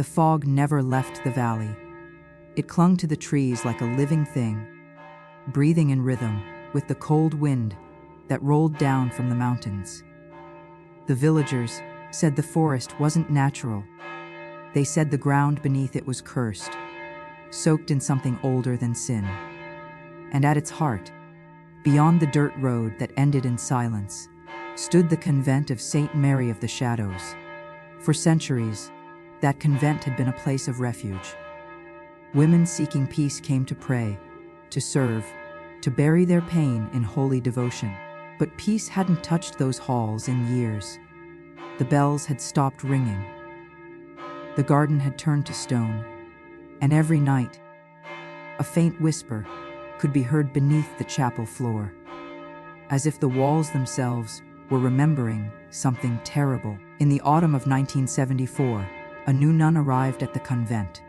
fog never left the valley. It clung to the trees like a living thing, breathing in rhythm with the cold wind that rolled down from the mountains. The villagers said the forest wasn't natural. They said the ground beneath it was cursed, soaked in something older than sin. And at its heart, beyond the dirt road that ended in silence, stood the convent of Saint Mary of the Shadows. For centuries, that convent had been a place of refuge. Women seeking peace came to pray, to serve, to bury their pain in holy devotion. But peace hadn't touched those halls in years. The bells had stopped ringing. The garden had turned to stone, and every night, a faint whisper could be heard beneath the chapel floor, as if the walls themselves were remembering something terrible. In the autumn of 1974, a new nun arrived at the convent.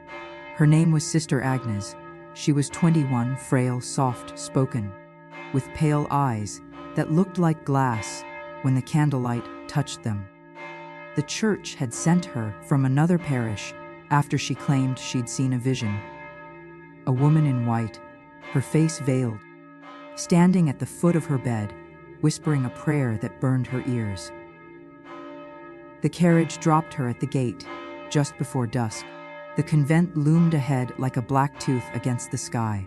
Her name was Sister Agnes. She was 21, frail, soft-spoken, with pale eyes that looked like glass when the candlelight touched them. The church had sent her from another parish after she claimed she'd seen a vision. A woman in white, her face veiled, standing at the foot of her bed, whispering a prayer that burned her ears. The carriage dropped her at the gate, just before dusk. The convent loomed ahead like a black tooth against the sky.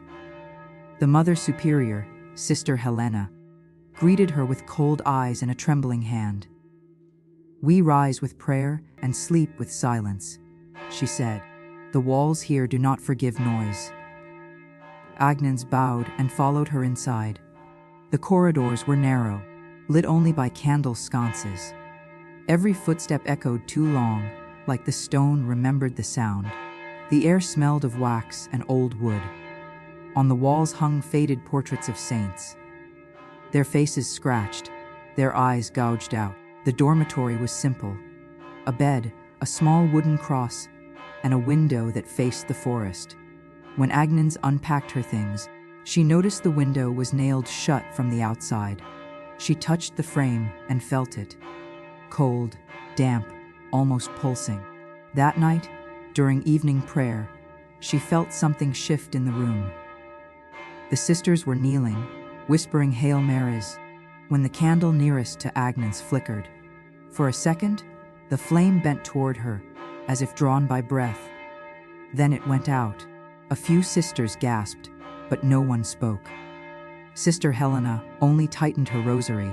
The Mother Superior, Sister Helena, greeted her with cold eyes and a trembling hand. "We rise with prayer and sleep with silence," she said. "The walls here do not forgive noise." Agnes bowed and followed her inside. The corridors were narrow, lit only by candle sconces. Every footstep echoed too long, like the stone remembered the sound. The air smelled of wax and old wood. On the walls hung faded portraits of saints, their faces scratched, their eyes gouged out. The dormitory was simple: a bed, a small wooden cross, and a window that faced the forest. When Agnes unpacked her things, she noticed the window was nailed shut from the outside. She touched the frame and felt it. Cold, damp, almost pulsing. That night, during evening prayer, she felt something shift in the room. The sisters were kneeling, whispering Hail Marys, when the candle nearest to Agnes flickered. For a second, the flame bent toward her, as if drawn by breath. Then it went out. A few sisters gasped, but no one spoke. Sister Helena only tightened her rosary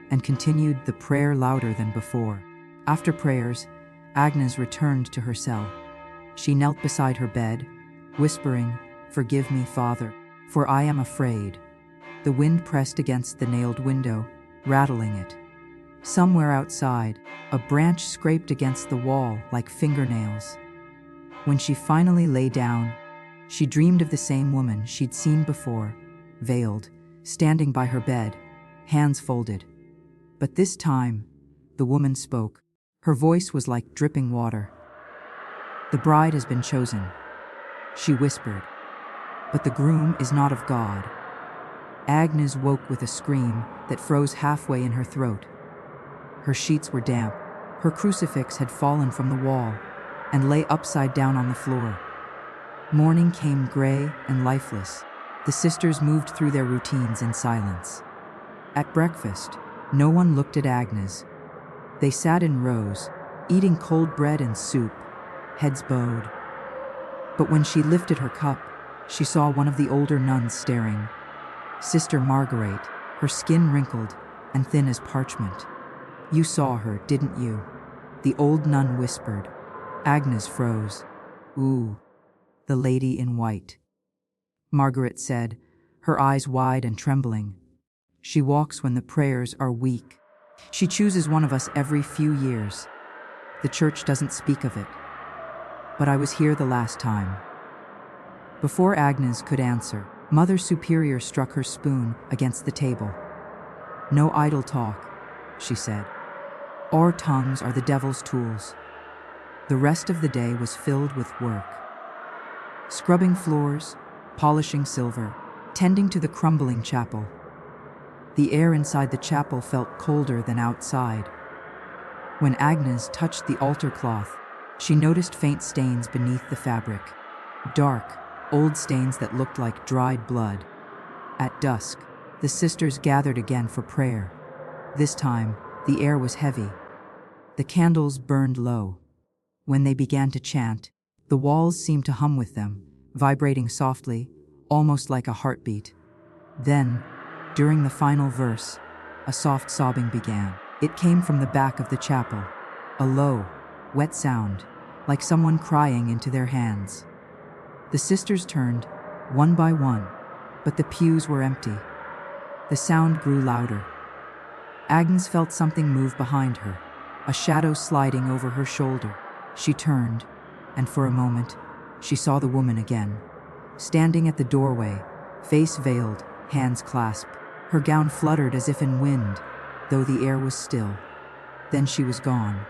and continued the prayer louder than before. After prayers, Agnes returned to her cell. She knelt beside her bed, whispering, "Forgive me, Father, for I am afraid." The wind pressed against the nailed window, rattling it. Somewhere outside, a branch scraped against the wall like fingernails. When she finally lay down, she dreamed of the same woman she'd seen before, veiled, standing by her bed, hands folded. But this time, the woman spoke. Her voice was like dripping water. "The bride has been chosen," she whispered, "but the groom is not of God." Agnes woke with a scream that froze halfway in her throat. Her sheets were damp. Her crucifix had fallen from the wall and lay upside down on the floor. Morning came gray and lifeless. The sisters moved through their routines in silence. At breakfast, no one looked at Agnes. They sat in rows, eating cold bread and soup, heads bowed. But when she lifted her cup, she saw one of the older nuns staring. Sister Margaret, her skin wrinkled and thin as parchment. "You saw her, didn't you?" the old nun whispered. Agnes froze. "Ooh, the lady in white," Margaret said, her eyes wide and trembling. "She walks when the prayers are weak. She chooses one of us every few years. The church doesn't speak of it. But I was here the last time." Before Agnes could answer, Mother Superior struck her spoon against the table. "No idle talk," she said. "Our tongues are the devil's tools." The rest of the day was filled with work. Scrubbing floors, polishing silver, tending to the crumbling chapel. The air inside the chapel felt colder than outside. When Agnes touched the altar cloth, She noticed faint stains beneath the fabric. Dark, old stains that looked like dried blood. At dusk, the sisters gathered again for prayer. This time, the air was heavy. The candles burned low. When they began to chant, the walls seemed to hum with them, vibrating softly, almost like a heartbeat. Then, during the final verse, a soft sobbing began. It came from the back of the chapel, a low, wet sound, like someone crying into their hands. The sisters turned, one by one, but the pews were empty. The sound grew louder. Agnes felt something move behind her, a shadow sliding over her shoulder. She turned, and for a moment, she saw the woman again, standing at the doorway, face veiled, hands clasped. Her gown fluttered as if in wind, though the air was still. Then she was gone.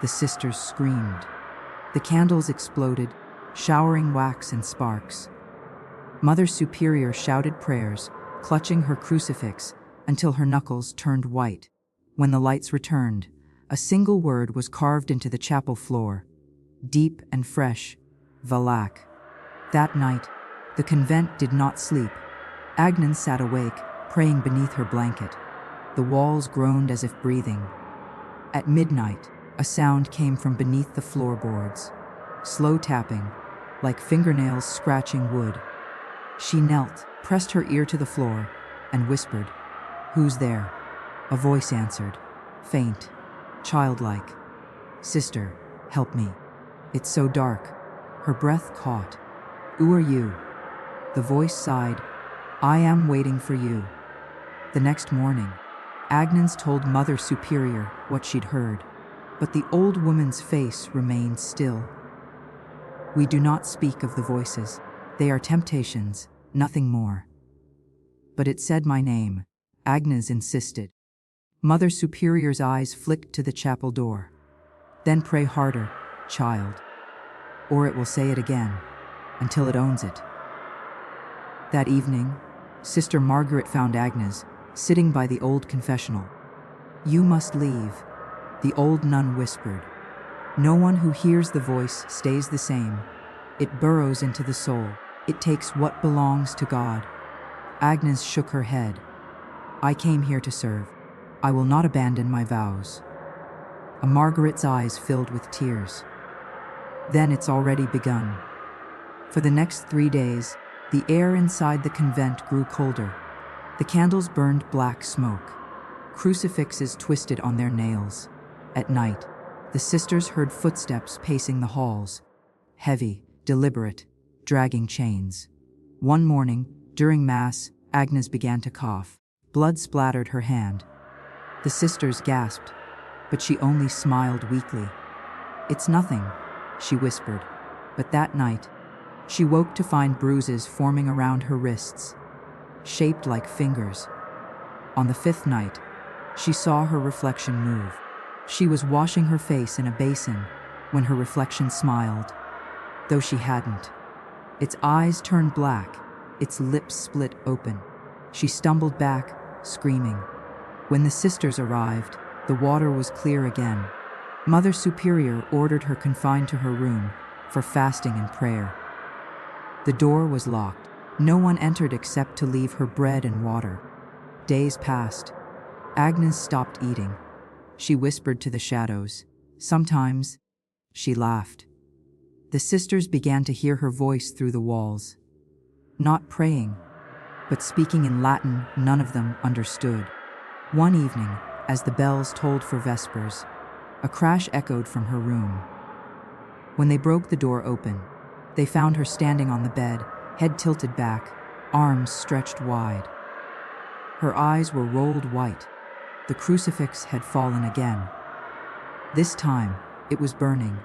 The sisters screamed. The candles exploded, showering wax and sparks. Mother Superior shouted prayers, clutching her crucifix until her knuckles turned white. When the lights returned, a single word was carved into the chapel floor, deep and fresh, Valak. That night, the convent did not sleep. Agnes sat awake, praying beneath her blanket. The walls groaned as if breathing. At midnight, a sound came from beneath the floorboards, slow tapping, like fingernails scratching wood. She knelt, pressed her ear to the floor, and whispered, "Who's there?" A voice answered, faint, childlike. "Sister, help me. It's so dark." Her breath caught. "Who are you?" The voice sighed, "I am waiting for you." The next morning, Agnes told Mother Superior what she'd heard, but the old woman's face remained still. "We do not speak of the voices. They are temptations, nothing more." "But it said my name," Agnes insisted. Mother Superior's eyes flicked to the chapel door. "Then pray harder, child. Or it will say it again, until it owns it." That evening, Sister Margaret found Agnes sitting by the old confessional. "You must leave," the old nun whispered. "No one who hears the voice stays the same. It burrows into the soul. It takes what belongs to God." Agnes shook her head. "I came here to serve. I will not abandon my vows." Margaret's eyes filled with tears. "Then it's already begun." For the next 3 days, the air inside the convent grew colder. The candles burned black smoke. Crucifixes twisted on their nails. At night, the sisters heard footsteps pacing the halls, heavy, deliberate, dragging chains. One morning, during Mass, Agnes began to cough. Blood splattered her hand. The sisters gasped, but she only smiled weakly. "It's nothing," she whispered. But that night, she woke to find bruises forming around her wrists, shaped like fingers. On the 5th night, she saw her reflection move. She was washing her face in a basin when her reflection smiled, though she hadn't. Its eyes turned black, its lips split open. She stumbled back, screaming. When the sisters arrived, the water was clear again. Mother Superior ordered her confined to her room for fasting and prayer. The door was locked. No one entered except to leave her bread and water. Days passed. Agnes stopped eating. She whispered to the shadows. Sometimes, she laughed. The sisters began to hear her voice through the walls. Not praying, but speaking in Latin none of them understood. One evening, as the bells tolled for Vespers, a crash echoed from her room. When they broke the door open, they found her standing on the bed, head tilted back, arms stretched wide. Her eyes were rolled white. The crucifix had fallen again. This time, it was burning.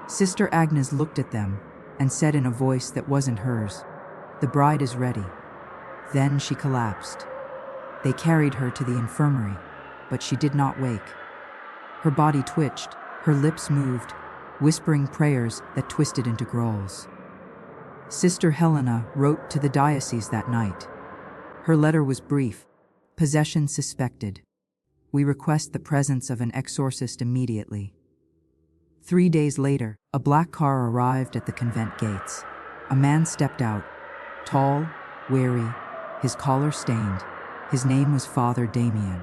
Sister Agnes looked at them and said in a voice that wasn't hers, "The bride is ready." Then she collapsed. They carried her to the infirmary, but she did not wake. Her body twitched, her lips moved, whispering prayers that twisted into growls. Sister Helena wrote to the diocese that night. Her letter was brief. Possession suspected. We request the presence of an exorcist immediately. 3 days later, a black car arrived at the convent gates. A man stepped out, tall, weary, his collar stained. His name was Father Damien.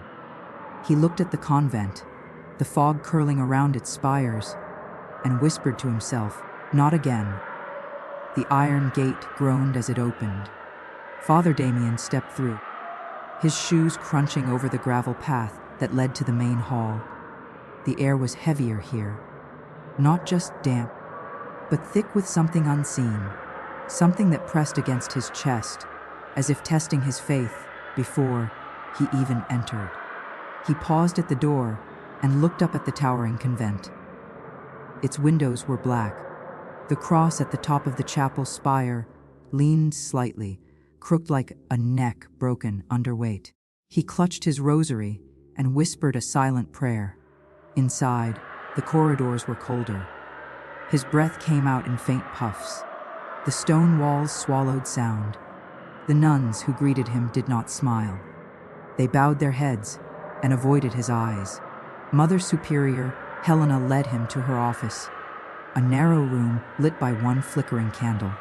He looked at the convent, the fog curling around its spires, and whispered to himself, "Not again." The iron gate groaned as it opened. Father Damien stepped through, his shoes crunching over the gravel path that led to the main hall. The air was heavier here, not just damp, but thick with something unseen, something that pressed against his chest, as if testing his faith before he even entered. He paused at the door and looked up at the towering convent. Its windows were black. The cross at the top of the chapel spire leaned slightly, crooked like a neck broken under weight. He clutched his rosary and whispered a silent prayer. Inside, the corridors were colder. His breath came out in faint puffs. The stone walls swallowed sound. The nuns who greeted him did not smile. They bowed their heads and avoided his eyes. Mother Superior Helena led him to her office, a narrow room lit by one flickering candle.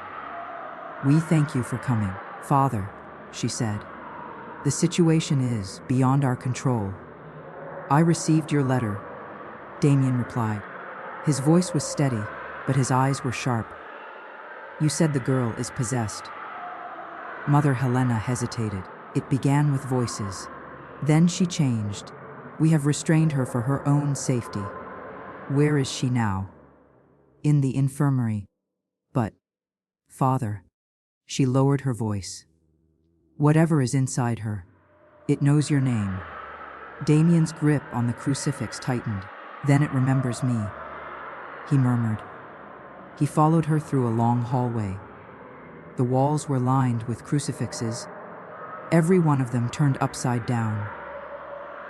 "We thank you for coming, Father," she said. "The situation is beyond our control." "I received your letter," Damien replied. His voice was steady, but his eyes were sharp. "You said the girl is possessed." Mother Helena hesitated. It began with voices. Then she changed. "We have restrained her for her own safety." "Where is she now?" "In the infirmary." "But, Father," she lowered her voice, "whatever is inside her, it knows your name." Damien's grip on the crucifix tightened. "Then it remembers me," he murmured. He followed her through a long hallway. The walls were lined with crucifixes, every one of them turned upside down.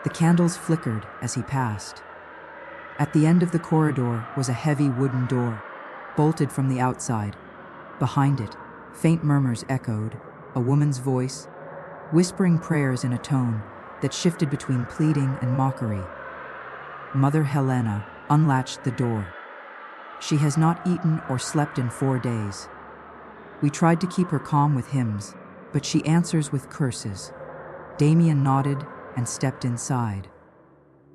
The candles flickered as he passed. At the end of the corridor was a heavy wooden door, bolted from the outside. Behind it, faint murmurs echoed, a woman's voice, whispering prayers in a tone that shifted between pleading and mockery. Mother Helena unlatched the door. "She has not eaten or slept in 4 days. We tried to keep her calm with hymns, but she answers with curses." Damien nodded and stepped inside.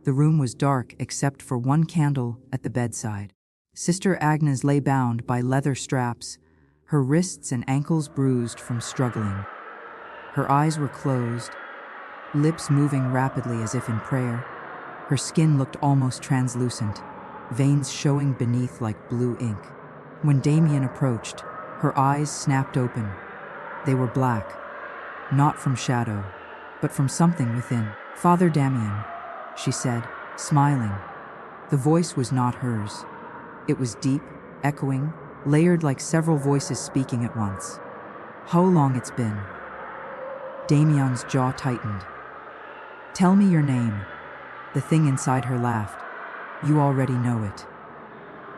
The room was dark except for one candle at the bedside. Sister Agnes lay bound by leather straps, her wrists and ankles bruised from struggling. Her eyes were closed, lips moving rapidly as if in prayer. Her skin looked almost translucent, veins showing beneath like blue ink. When Damien approached, her eyes snapped open. They were black, not from shadow, but from something within. "Father Damien," she said, smiling. The voice was not hers. It was deep, echoing, layered like several voices speaking at once. "How long it's been?" Damien's jaw tightened. "Tell me your name." The thing inside her laughed. "You already know it."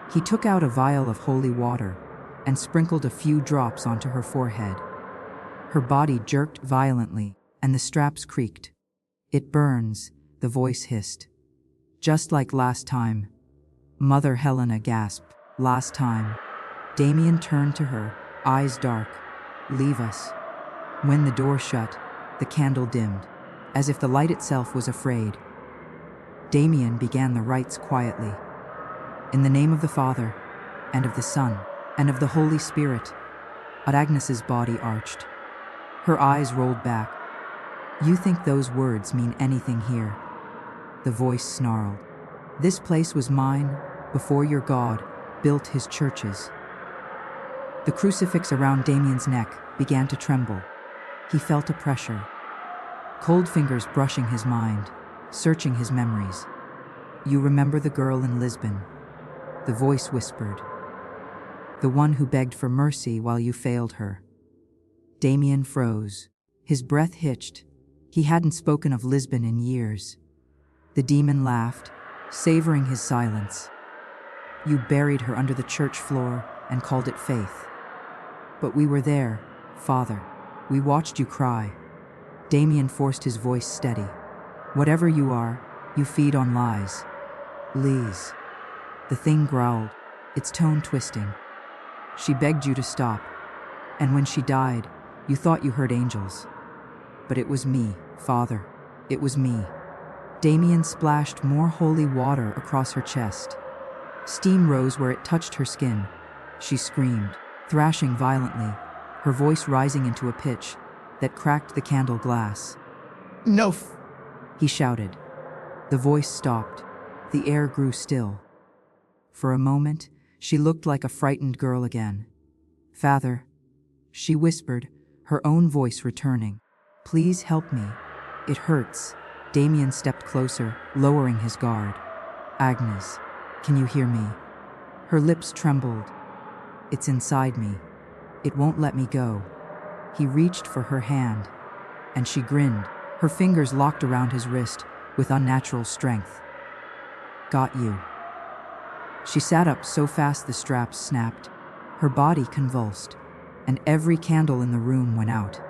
He took out a vial of holy water and sprinkled a few drops onto her forehead. Her body jerked violently, and the straps creaked. "It burns," the voice hissed. "Just like last time." Mother Helena gasped. "Last time." Damien turned to her, eyes dark. "Leave us." When the door shut, the candle dimmed, as if the light itself was afraid. Damien began the rites quietly. "In the name of the Father, and of the Son, and of the Holy Spirit." Agnes's body arched. Her eyes rolled back. "You think those words mean anything here?" The voice snarled. "This place was mine before your God built his churches." The crucifix around Damien's neck began to tremble. He felt a pressure, cold fingers brushing his mind, searching his memories. "You remember the girl in Lisbon?" The voice whispered. "The one who begged for mercy while you failed her." Damien froze. His breath hitched. He hadn't spoken of Lisbon in years. The demon laughed, savoring his silence. "You buried her under the church floor and called it faith. But we were there, Father. We watched you cry." Damien forced his voice steady. "Whatever you are, you feed on lies. Lies." The thing growled, its tone twisting. She begged you to stop, and when she died, you thought you heard angels. But it was me, Father. It was me. Damien splashed more holy water across her chest. Steam rose where it touched her skin. She screamed, thrashing violently, her voice rising into a pitch that cracked the candle glass. No, He shouted. The voice stopped. The air grew still. For a moment, she looked like a frightened girl again. Father, she whispered, her own voice returning. Please help me. It hurts. Damien stepped closer, lowering his guard. Agnes, can you hear me? Her lips trembled. It's inside me. It won't let me go. He reached for her hand, and she grinned, her fingers locked around his wrist with unnatural strength. Got you. She sat up so fast the straps snapped. Her body convulsed, and every candle in the room went out.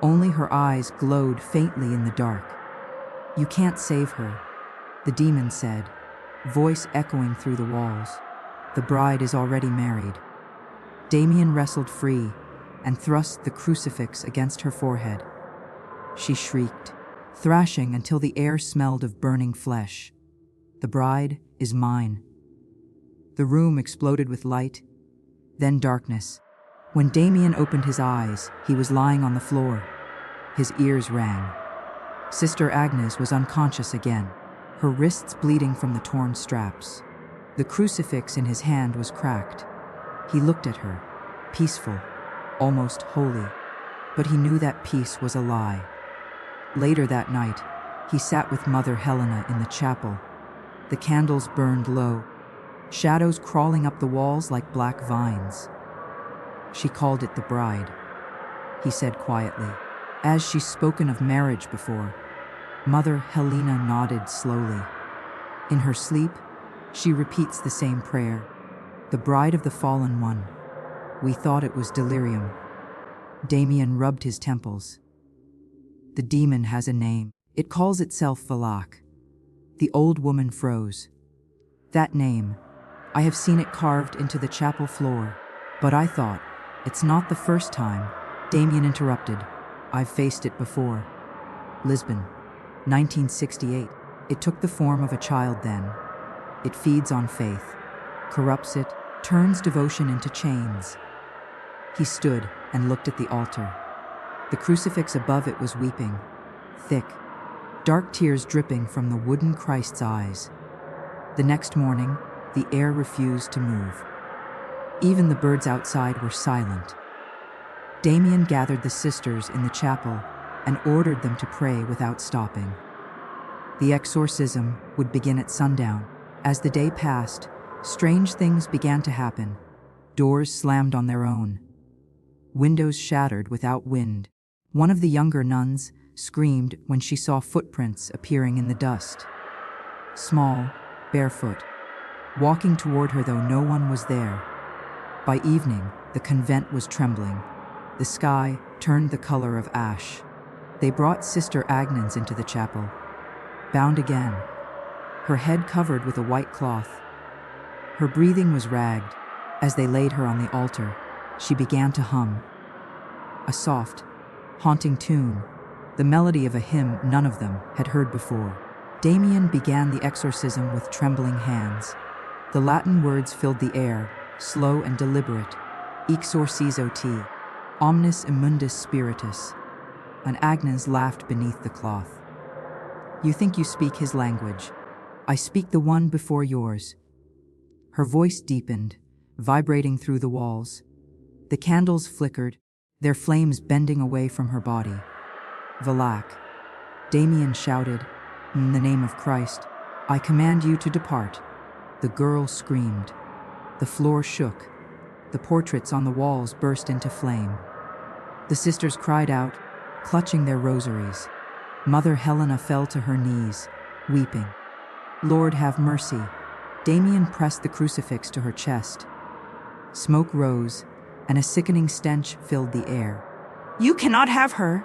Only her eyes glowed faintly in the dark. You can't save her, the demon said, voice echoing through the walls. The bride is already married. Damien wrestled free and thrust the crucifix against her forehead. She shrieked, thrashing until the air smelled of burning flesh. The bride is mine. The room exploded with light, then darkness. When Damien opened his eyes, he was lying on the floor. His ears rang. Sister Agnes was unconscious again, her wrists bleeding from the torn straps. The crucifix in his hand was cracked. He looked at her, peaceful, almost holy, but he knew that peace was a lie. Later that night, he sat with Mother Helena in the chapel. The candles burned low, shadows crawling up the walls like black vines. She called it the bride, he said quietly, as she's spoken of marriage before. Mother Helena nodded slowly. In her sleep, she repeats the same prayer, the bride of the fallen one. We thought it was delirium. Damien rubbed his temples. The demon has a name. It calls itself Valak. The old woman froze. That name, I have seen it carved into the chapel floor, but I thought, it's not the first time. Damien interrupted. I've faced it before. Lisbon, 1968. It took the form of a child then. It feeds on faith, corrupts it, turns devotion into chains. He stood and looked at the altar. The crucifix above it was weeping, thick, dark tears dripping from the wooden Christ's eyes. The next morning, the air refused to move. Even the birds outside were silent. Damien gathered the sisters in the chapel and ordered them to pray without stopping. The exorcism would begin at sundown. As the day passed, strange things began to happen. Doors slammed on their own. Windows shattered without wind. One of the younger nuns screamed when she saw footprints appearing in the dust. Small, barefoot, walking toward her though no one was there. By evening, the convent was trembling. The sky turned the color of ash. They brought Sister Agnes into the chapel, bound again, her head covered with a white cloth. Her breathing was ragged. As they laid her on the altar, she began to hum. A soft, haunting tune, the melody of a hymn none of them had heard before. Damien began the exorcism with trembling hands. The Latin words filled the air, slow and deliberate. Exorcizo te, omnis immundus spiritus. And Agnes laughed beneath the cloth. You think you speak his language. I speak the one before yours. Her voice deepened, vibrating through the walls. The candles flickered, their flames bending away from her body. Valak, Damien shouted, in the name of Christ, I command you to depart. The girl screamed. The floor shook. The portraits on the walls burst into flame. The sisters cried out, clutching their rosaries. Mother Helena fell to her knees, weeping. Lord, have mercy. Damien pressed the crucifix to her chest. Smoke rose, and a sickening stench filled the air. You cannot have her!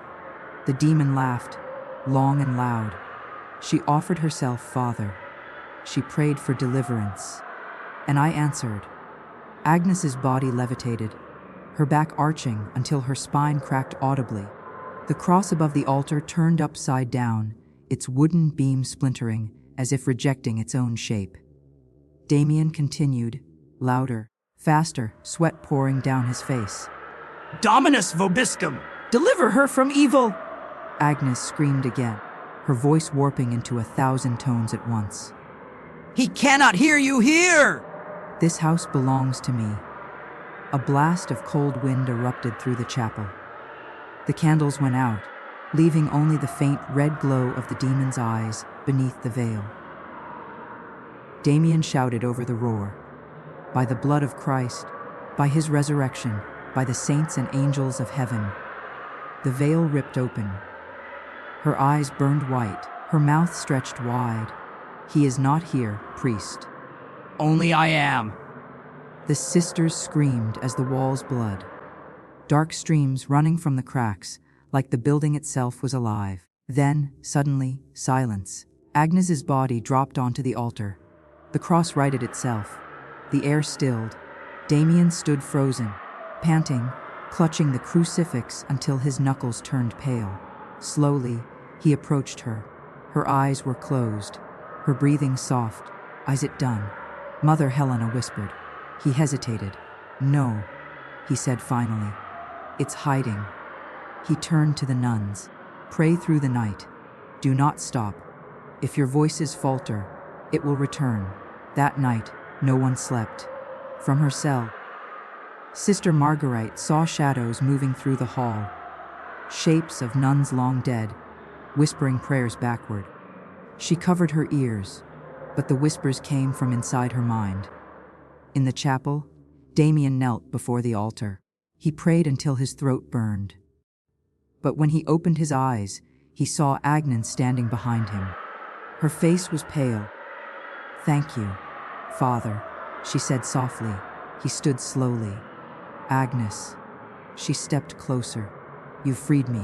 The demon laughed, long and loud. She offered herself, Father. She prayed for deliverance. And I answered. Agnes's body levitated, her back arching until her spine cracked audibly. The cross above the altar turned upside down, its wooden beam splintering as if rejecting its own shape. Damien continued, louder, faster, sweat pouring down his face. Dominus vobiscum! Deliver her from evil! Agnes screamed again, her voice warping into 1,000 tones at once. He cannot hear you here! This house belongs to me. A blast of cold wind erupted through the chapel. The candles went out, leaving only the faint red glow of the demon's eyes beneath the veil. Damien shouted over the roar. By the blood of Christ, by his resurrection, by the saints and angels of heaven. The veil ripped open. Her eyes burned white, her mouth stretched wide. He is not here, priest. Only I am. The sisters screamed as the walls bled. Dark streams running from the cracks, like the building itself was alive. Then, suddenly, silence. Agnes's body dropped onto the altar. The cross righted itself. The air stilled. Damien stood frozen, panting, clutching the crucifix until his knuckles turned pale. Slowly, he approached her. Her eyes were closed, her breathing soft. Is it done? Mother Helena whispered. He hesitated. No, he said finally. It's hiding. He turned to the nuns. Pray through the night. Do not stop. If your voices falter, it will return. That night, no one slept. From her cell, Sister Marguerite saw shadows moving through the hall. Shapes of nuns long dead, whispering prayers backward. She covered her ears, but the whispers came from inside her mind. In the chapel, Damien knelt before the altar. He prayed until his throat burned. But when he opened his eyes, he saw Agnes standing behind him. Her face was pale. Thank you, Father, she said softly. He stood slowly. Agnes. She stepped closer. You freed me.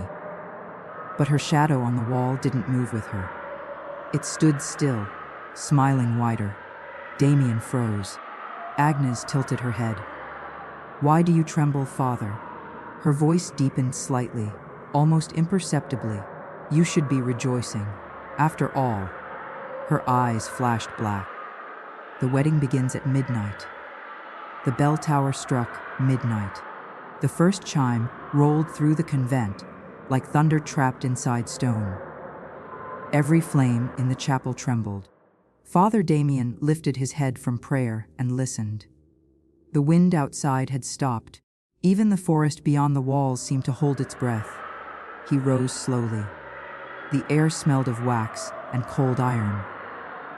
But her shadow on the wall didn't move with her. It stood still, smiling wider. Damien froze. Agnes tilted her head. Why do you tremble, Father? Her voice deepened slightly, almost imperceptibly. You should be rejoicing. After all, her eyes flashed black. The wedding begins at midnight. The bell tower struck midnight. The first chime rolled through the convent like thunder trapped inside stone. Every flame in the chapel trembled. Father Damien lifted his head from prayer and listened. The wind outside had stopped. Even the forest beyond the walls seemed to hold its breath. He rose slowly. The air smelled of wax and cold iron.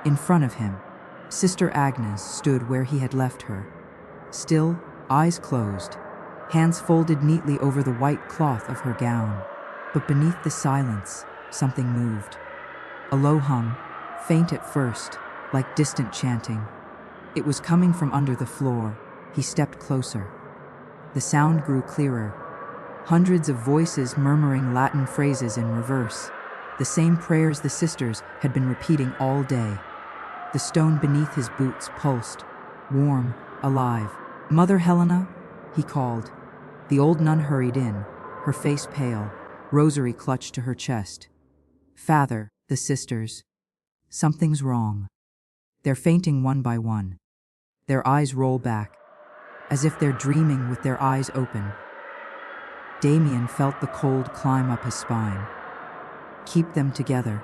In front of him, Sister Agnes stood where he had left her. Still, eyes closed, hands folded neatly over the white cloth of her gown. But beneath the silence, something moved. A low hum, faint at first, like distant chanting. It was coming from under the floor. He stepped closer. The sound grew clearer. Hundreds of voices murmuring Latin phrases in reverse. The same prayers the sisters had been repeating all day. The stone beneath his boots pulsed, warm, alive. Mother Helena, he called. The old nun hurried in, her face pale, rosary clutched to her chest. Father, the sisters. Something's wrong. They're fainting one by one. Their eyes roll back, as if they're dreaming with their eyes open. Damien felt the cold climb up his spine. Keep them together.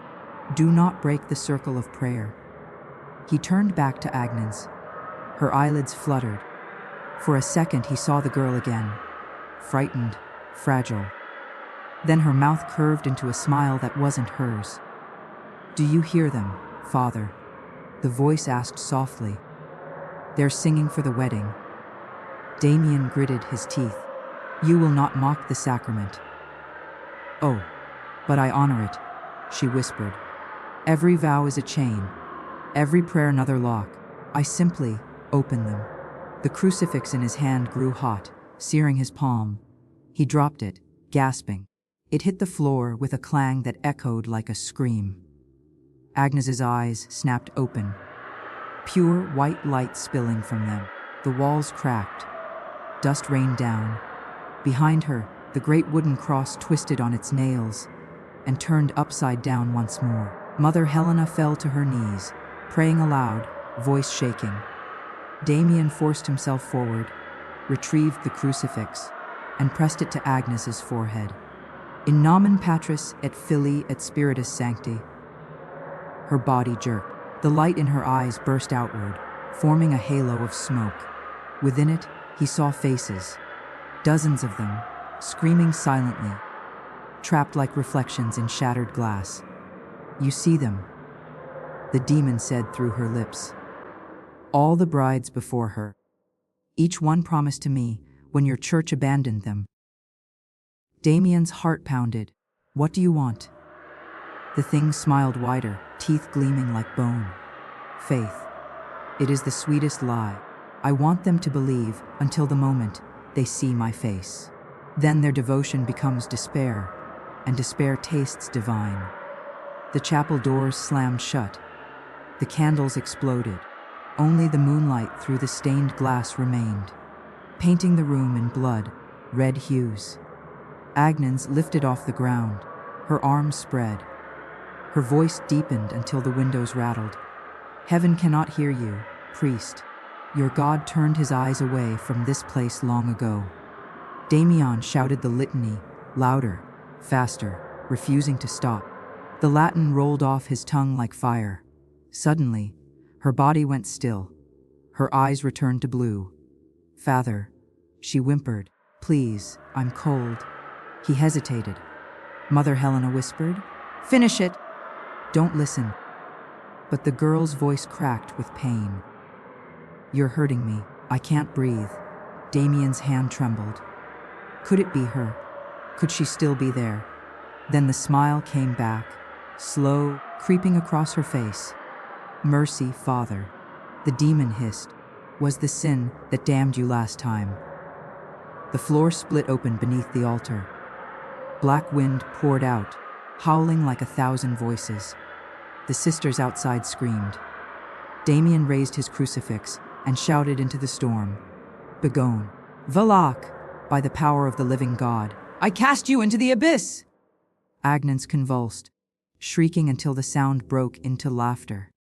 Do not break the circle of prayer. He turned back to Agnes. Her eyelids fluttered. For a second he saw the girl again, frightened, fragile. Then her mouth curved into a smile that wasn't hers. Do you hear them, Father? The voice asked softly. They're singing for the wedding. Damien gritted his teeth. You will not mock the sacrament. Oh, but I honor it, she whispered. Every vow is a chain, every prayer another lock. I simply open them. The crucifix in his hand grew hot, searing his palm. He dropped it, gasping. It hit the floor with a clang that echoed like a scream. Agnes's eyes snapped open. pure white light spilling from them. The walls cracked. Dust rained down. Behind her, the great wooden cross twisted on its nails and turned upside down once more. Mother Helena fell to her knees, praying aloud, voice shaking. Damien forced himself forward, retrieved the crucifix, and pressed it to Agnes's forehead. In nomen Patris et Filii et Spiritus Sancti. Her body jerked. The light in her eyes burst outward, forming a halo of smoke. Within it, he saw faces, dozens of them, screaming silently, trapped like reflections in shattered glass. You see them, the demon said through her lips. All the brides before her. Each one promised to me when your church abandoned them. Damien's heart pounded. What do you want? The thing smiled wider, teeth gleaming like bone. Faith. It is the sweetest lie. I want them to believe until the moment they see my face. Then their devotion becomes despair, and despair tastes divine. The chapel doors slammed shut. The candles exploded. Only the moonlight through the stained glass remained, painting the room in blood, red hues. Agnes lifted off the ground, her arms spread. Her voice deepened until the windows rattled. Heaven cannot hear you, priest. Your God turned his eyes away from this place long ago. Damien shouted the litany, louder, faster, refusing to stop. The Latin rolled off his tongue like fire. Suddenly, her body went still. Her eyes returned to blue. Father, she whimpered, please, I'm cold. He hesitated. Mother Helena whispered, finish it. Don't listen. But the girl's voice cracked with pain. You're hurting me. I can't breathe. Damien's hand trembled. Could it be her? Could she still be there? Then the smile came back, slow, creeping across her face. Mercy, Father. The demon hissed. Was the sin that damned you last time. The floor split open beneath the altar. Black wind poured out, howling like 1,000 voices. The sisters outside screamed. Damien raised his crucifix and shouted into the storm. Begone. Valak, by the power of the living God. I cast you into the abyss! Agnes convulsed, shrieking until the sound broke into laughter.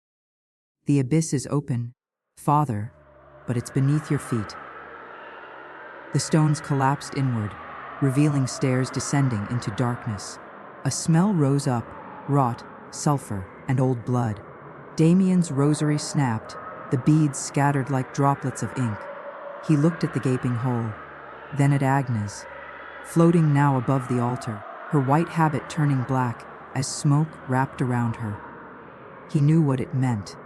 The abyss is open, Father, but it's beneath your feet. The stones collapsed inward, revealing stairs descending into darkness. A smell rose up, rot, sulfur, and old blood. Damien's rosary snapped, the beads scattered like droplets of ink. He looked at the gaping hole, then at Agnes, floating now above the altar, her white habit turning black as smoke wrapped around her. He knew what it meant.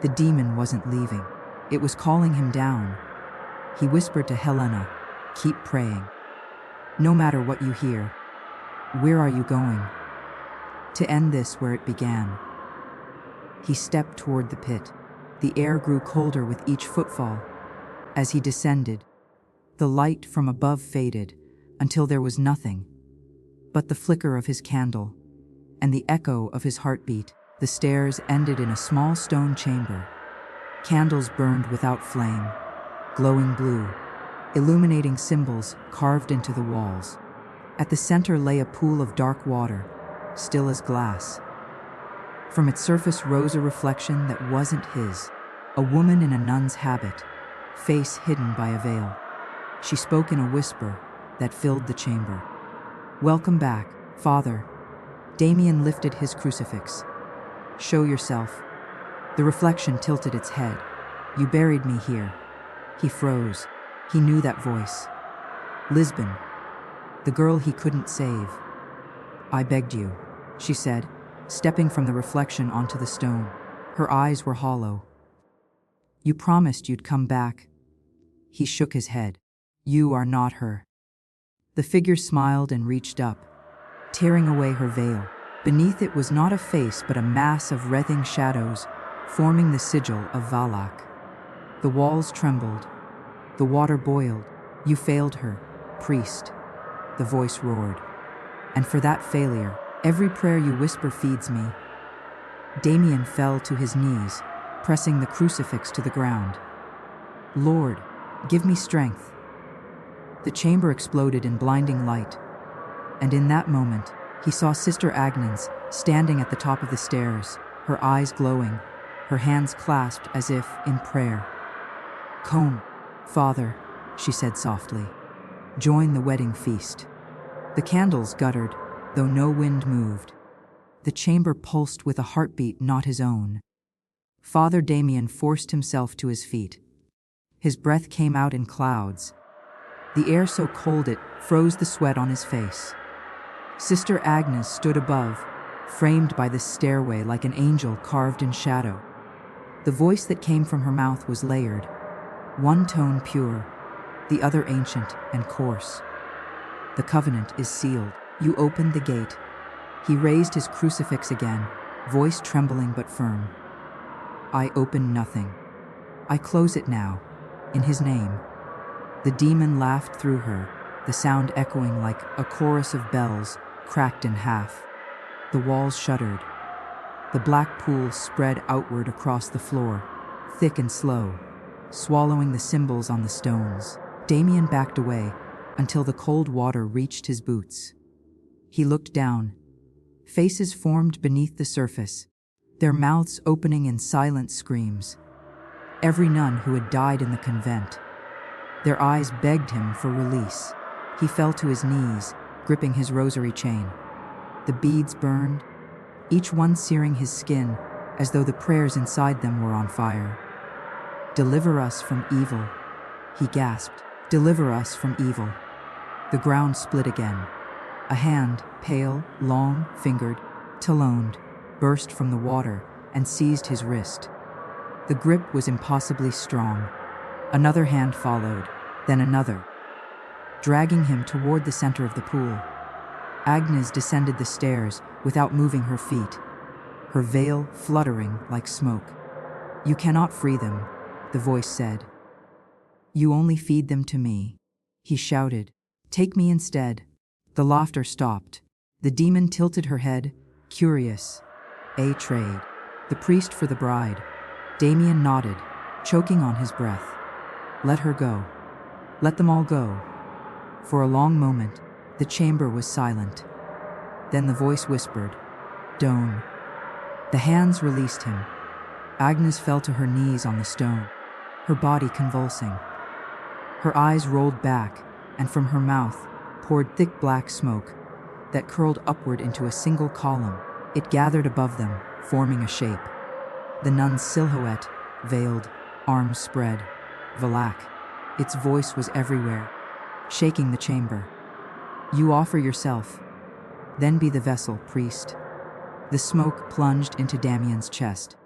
The demon wasn't leaving. It was calling him down. He whispered to Helena, keep praying. No matter what you hear. Where are you going? To end this where it began. He stepped toward the pit. The air grew colder with each footfall. As he descended, the light from above faded until there was nothing but the flicker of his candle and the echo of his heartbeat. The stairs ended in a small stone chamber. Candles burned without flame, glowing blue, illuminating symbols carved into the walls. At the center lay a pool of dark water, still as glass. From its surface rose a reflection that wasn't his, a woman in a nun's habit, face hidden by a veil. She spoke in a whisper that filled the chamber. Welcome back, Father. Damien lifted his crucifix. Show yourself. The reflection tilted its head. You buried me here. He froze. He knew that voice. Lisbon, the girl he couldn't save. I begged you, she said, stepping from the reflection onto the stone. Her eyes were hollow. You promised you'd come back. He shook his head. You are not her. The figure smiled and reached up, tearing away her veil. Beneath it was not a face but a mass of writhing shadows, forming the sigil of Valak. The walls trembled. The water boiled. You failed her, priest. The voice roared. And for that failure, every prayer you whisper feeds me. Damien fell to his knees, pressing the crucifix to the ground. "Lord, give me strength." The chamber exploded in blinding light, and in that moment, he saw Sister Agnes standing at the top of the stairs, her eyes glowing, her hands clasped as if in prayer. "Come, Father," she said softly. "Join the wedding feast." The candles guttered, though no wind moved. The chamber pulsed with a heartbeat not his own. Father Damien forced himself to his feet. His breath came out in clouds, the air so cold it froze the sweat on his face. Sister Agnes stood above, framed by the stairway like an angel carved in shadow. The voice that came from her mouth was layered, one tone pure, the other ancient and coarse. "The covenant is sealed. You opened the gate." He raised his crucifix again, voice trembling but firm. "I open nothing. I close it now, in his name." The demon laughed through her, the sound echoing like a chorus of bells cracked in half. The walls shuddered. The black pool spread outward across the floor, thick and slow, swallowing the symbols on the stones. Damien backed away until the cold water reached his boots. He looked down. Faces formed beneath the surface, their mouths opening in silent screams. Every nun who had died in the convent. Their eyes begged him for release. He fell to his knees, gripping his rosary chain. The beads burned, each one searing his skin as though the prayers inside them were on fire. "Deliver us from evil," he gasped. "Deliver us from evil." The ground split again. A hand, pale, long-fingered, taloned, burst from the water and seized his wrist. The grip was impossibly strong. Another hand followed, then another, dragging him toward the center of the pool. Agnes descended the stairs without moving her feet, her veil fluttering like smoke. "You cannot free them," the voice said. "You only feed them to me," he shouted. "Take me instead." The laughter stopped. The demon tilted her head, curious. "A trade. The priest for the bride." Damien nodded, choking on his breath. "Let her go. Let them all go." For a long moment, the chamber was silent. Then the voice whispered, "Don't." The hands released him. Agnes fell to her knees on the stone, her body convulsing. Her eyes rolled back, and from her mouth poured thick black smoke that curled upward into a single column. It gathered above them, forming a shape. The nun's silhouette, veiled, arms spread. Valak. Its voice was everywhere, shaking the chamber. "You offer yourself. Then be the vessel, priest." The smoke plunged into Damien's chest.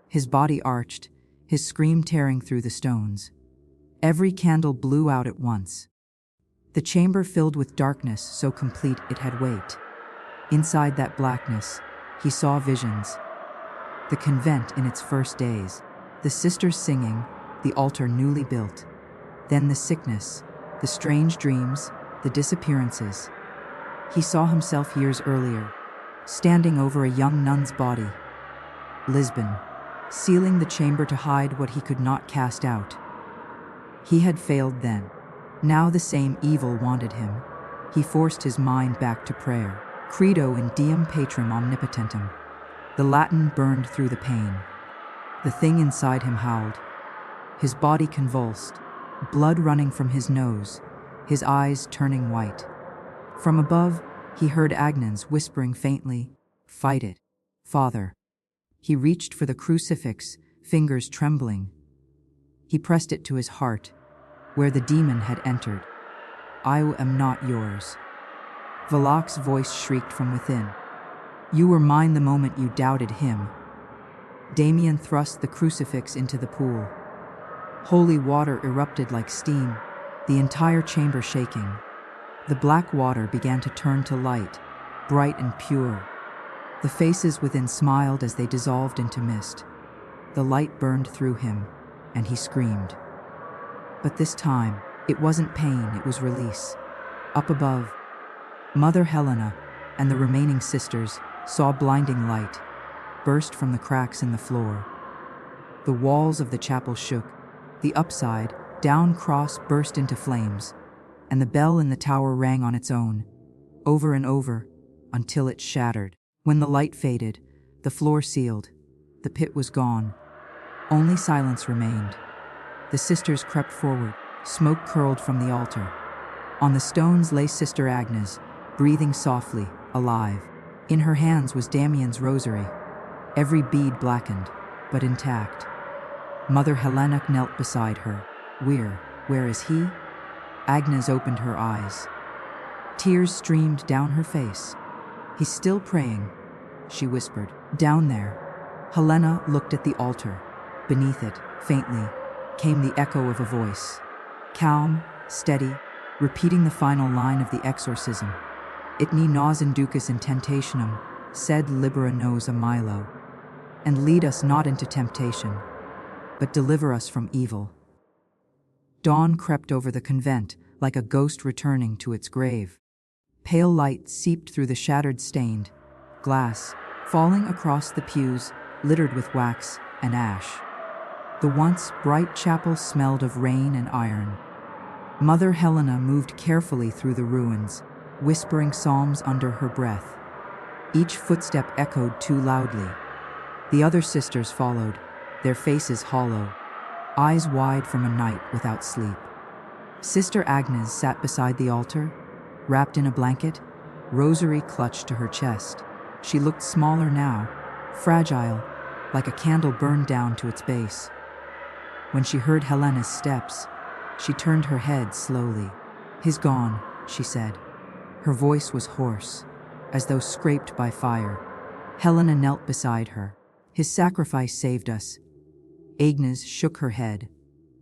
His body arched, his scream tearing through the stones. Every candle blew out at once. The chamber filled with darkness so complete it had weight. Inside that blackness, he saw visions. The convent in its first days, the sisters singing, the altar newly built. Then the sickness, the strange dreams, the disappearances. He saw himself years earlier, standing over a young nun's body. Lisbon, sealing the chamber to hide what he could not cast out. He had failed then. Now the same evil wanted him. He forced his mind back to prayer. Credo in diem patrum omnipotentem. The Latin burned through the pain. The thing inside him howled. His body convulsed, blood running from his nose, his eyes turning white. From above, he heard Agnes whispering faintly, "Fight it, Father." He reached for the crucifix, fingers trembling. He pressed it to his heart, where the demon had entered. "I am not yours." Valak's voice shrieked from within. "You were mine the moment you doubted him." Damien thrust the crucifix into the pool. Holy water erupted like steam, the entire chamber shaking. The black water began to turn to light, bright and pure. The faces within smiled as they dissolved into mist. The light burned through him, and he screamed. But this time, it wasn't pain, it was release. Up above, Mother Helena and the remaining sisters saw blinding light burst from the cracks in the floor. The walls of the chapel shook, the upside down cross burst into flames, and the bell in the tower rang on its own, over and over, until it shattered. When the light faded, the floor sealed, the pit was gone. Only silence remained. The sisters crept forward, smoke curled from the altar. On the stones lay Sister Agnes, breathing softly, alive. In her hands was Damien's rosary, every bead blackened, but intact. Mother Helena knelt beside her. Where is he? Agnes opened her eyes. Tears streamed down her face. He's still praying, she whispered. Down there. Helena looked at the altar. Beneath it, faintly, came the echo of a voice. Calm, steady, repeating the final line of the exorcism. It ni nos inducus in tentationem, sed libera nos a Milo. And lead us not into temptation, but deliver us from evil. Dawn crept over the convent like a ghost returning to its grave. Pale light seeped through the shattered stained glass, falling across the pews littered with wax and ash. The once bright chapel smelled of rain and iron. Mother Helena moved carefully through the ruins, whispering psalms under her breath. Each footstep echoed too loudly. The other sisters followed, their faces hollow, eyes wide from a night without sleep. Sister Agnes sat beside the altar, wrapped in a blanket, rosary clutched to her chest. She looked smaller now, fragile, like a candle burned down to its base. When she heard Helena's steps, she turned her head slowly. He's gone, she said. Her voice was hoarse, as though scraped by fire. Helena knelt beside her. His sacrifice saved us. Agnes shook her head.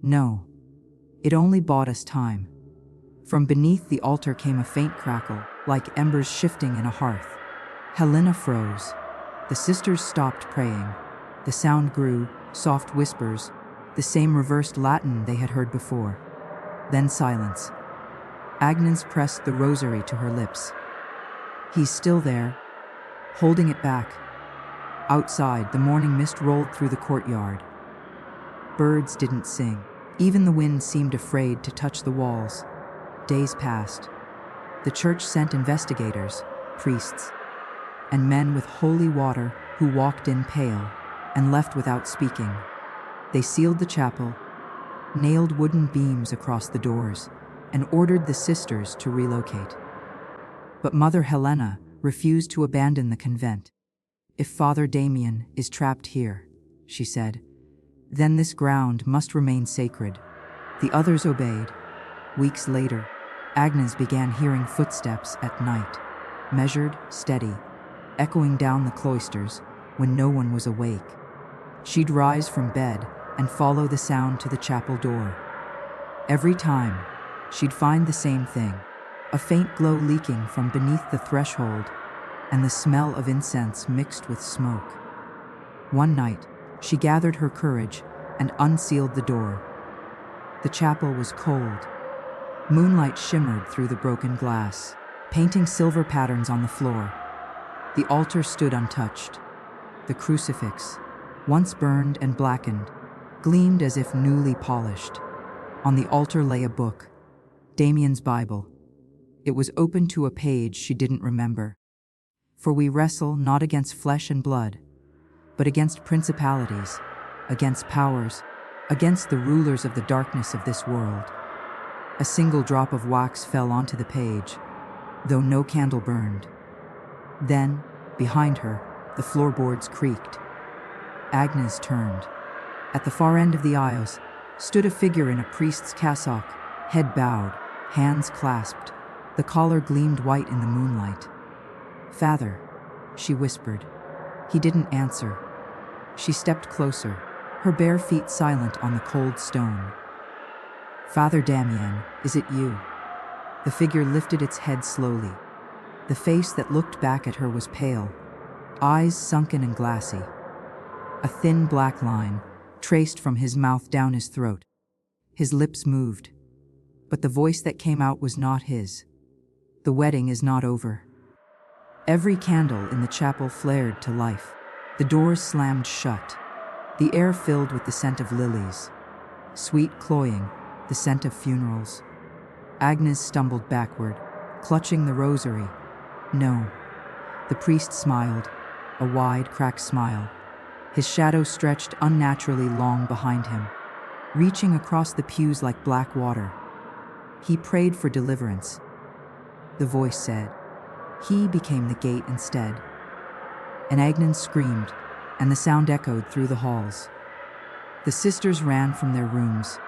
No, it only bought us time. From beneath the altar came a faint crackle, like embers shifting in a hearth. Helena froze. The sisters stopped praying. The sound grew, soft whispers, the same reversed Latin they had heard before. Then silence. Agnes pressed the rosary to her lips. He's still there, holding it back. Outside, the morning mist rolled through the courtyard. Birds didn't sing. Even the wind seemed afraid to touch the walls. Days passed. The church sent investigators, priests, and men with holy water who walked in pale and left without speaking. They sealed the chapel, nailed wooden beams across the doors, and ordered the sisters to relocate. But Mother Helena refused to abandon the convent. If Father Damien is trapped here, she said, then this ground must remain sacred. The others obeyed. Weeks later, Agnes began hearing footsteps at night, measured, steady, echoing down the cloisters when no one was awake. She'd rise from bed and follow the sound to the chapel door. Every time, she'd find the same thing, a faint glow leaking from beneath the threshold and the smell of incense mixed with smoke. One night, she gathered her courage and unsealed the door. The chapel was cold. Moonlight shimmered through the broken glass, painting silver patterns on the floor. The altar stood untouched. The crucifix, once burned and blackened, gleamed as if newly polished. On the altar lay a book, Damien's Bible. It was open to a page she didn't remember. For we wrestle not against flesh and blood, but against principalities, against powers, against the rulers of the darkness of this world. A single drop of wax fell onto the page, though no candle burned. Then, behind her, the floorboards creaked. Agnes turned. At the far end of the aisles stood a figure in a priest's cassock, head bowed, hands clasped. The collar gleamed white in the moonlight. "Father," she whispered. He didn't answer. She stepped closer, her bare feet silent on the cold stone. "Father Damien, is it you?" The figure lifted its head slowly. The face that looked back at her was pale, eyes sunken and glassy. A thin black line traced from his mouth down his throat. His lips moved, but the voice that came out was not his. "The wedding is not over." Every candle in the chapel flared to life. The doors slammed shut. the air filled with the scent of lilies. Sweet cloying, the scent of funerals. Agnes stumbled backward, clutching the rosary. No. The priest smiled, a wide, cracked smile. His shadow stretched unnaturally long behind him, reaching across the pews like black water. He prayed for deliverance. The voice said. He became the gate instead. And Agnes screamed, and the sound echoed through the halls. The sisters ran from their rooms,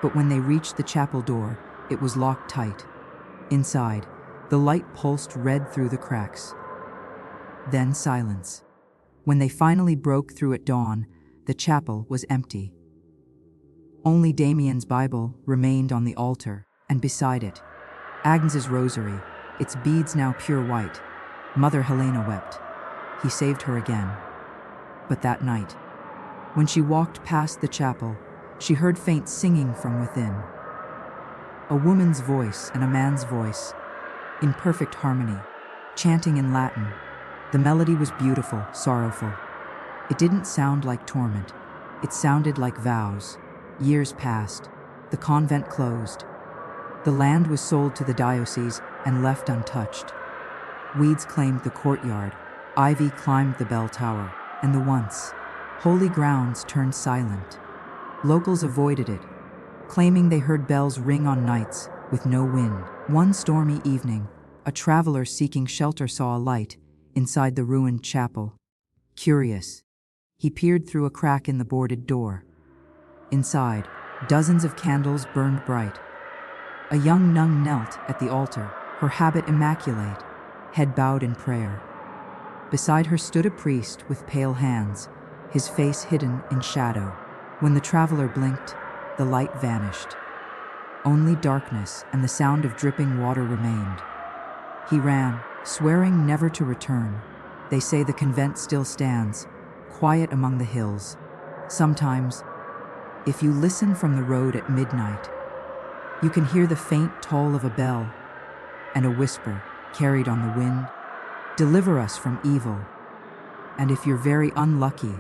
but when they reached the chapel door, it was locked tight. Inside, the light pulsed red through the cracks. Then silence. When they finally broke through at dawn, the chapel was empty. Only Damien's Bible remained on the altar, and beside it, Agnes's rosary, its beads now pure white. Mother Helena wept. He saved her again. But that night, when she walked past the chapel, she heard faint singing from within. A woman's voice and a man's voice, in perfect harmony, chanting in Latin. The melody was beautiful, sorrowful. It didn't sound like torment. It sounded like vows. Years passed. The convent closed. The land was sold to the diocese and left untouched. Weeds claimed the courtyard, ivy climbed the bell tower, and the once holy grounds turned silent. Locals avoided it, claiming they heard bells ring on nights with no wind. One stormy evening, a traveler seeking shelter saw a light inside the ruined chapel. Curious, he peered through a crack in the boarded door. Inside, dozens of candles burned bright. A young nun knelt at the altar, her habit immaculate, head bowed in prayer. Beside her stood a priest with pale hands, his face hidden in shadow. When the traveler blinked, the light vanished. Only darkness and the sound of dripping water remained. He ran, swearing never to return. They say the convent still stands, quiet among the hills. Sometimes, if you listen from the road at midnight, you can hear the faint toll of a bell and a whisper carried on the wind, "Deliver us from evil." And if you're very unlucky,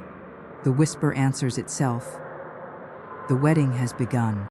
the whisper answers itself, "The wedding has begun."